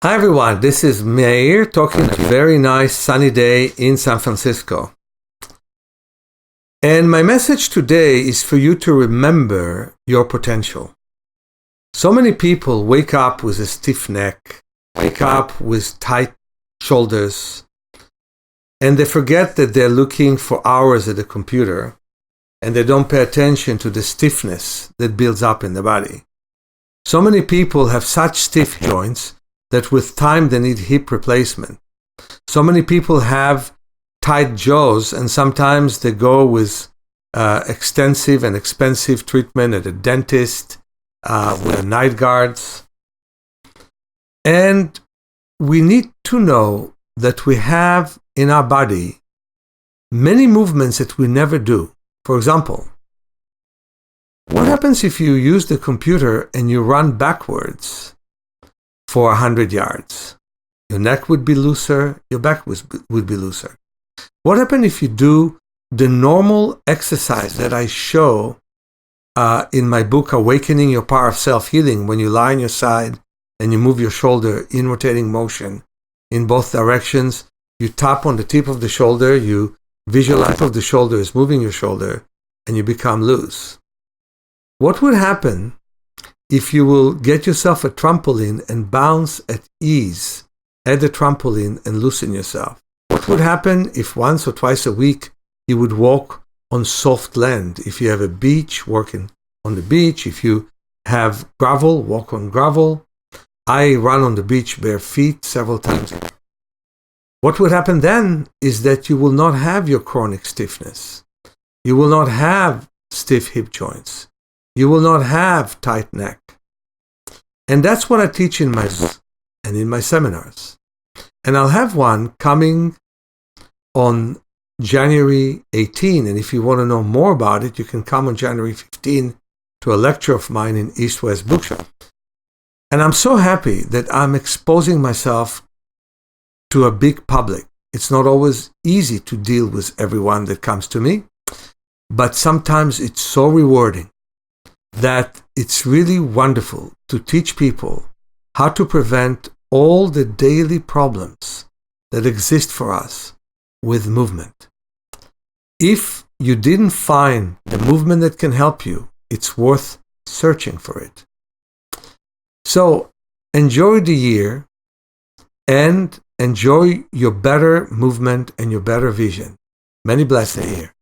Hi everyone, this is Meir talking on a very nice sunny day in San Francisco. And my message today is for you to remember your potential. So many people wake up with a stiff neck, wake up with tight shoulders, and they forget that they're looking for hours at the computer, and they don't pay attention to the stiffness that builds up in the body. So many people have such stiff joints that with time they need hip replacement. So many people have tight jaws, and sometimes they go with extensive and expensive treatment at a dentist, with night guards. And we need to know that we have in our body many movements that we never do. For example, what happens if you use the computer and you run backwards for 100 yards? Your neck would be looser, your back would be looser. What happens if you do the normal exercise that I show in my book, Awakening Your Power of Self-Healing, when you lie on your side and you move your shoulder in rotating motion in both directions? You tap on the tip of the shoulder, you visualize of the shoulder is moving your shoulder, and you become loose. What would happen if you will get yourself a trampoline and bounce at ease at the trampoline and loosen yourself? What would happen if once or twice a week you would walk on soft land? If you have a beach, working on the beach. If you have gravel, walk on gravel. I run on the beach bare feet several times. What would happen then is that you will not have your chronic stiffness. You will not have stiff hip joints. You will not have tight neck. And that's what I teach in my book and in my seminars. And I'll have one coming on January 18. And if you want to know more about it, you can come on January 15 to a lecture of mine in East West Bookshop. And I'm so happy that I'm exposing myself to a big public. It's not always easy to deal with everyone that comes to me, but sometimes it's so rewarding that it's really wonderful to teach people how to prevent all the daily problems that exist for us with movement. If you didn't find the movement that can help you, it's worth searching for it. So enjoy the year and enjoy your better movement and your better vision. Many blessings here.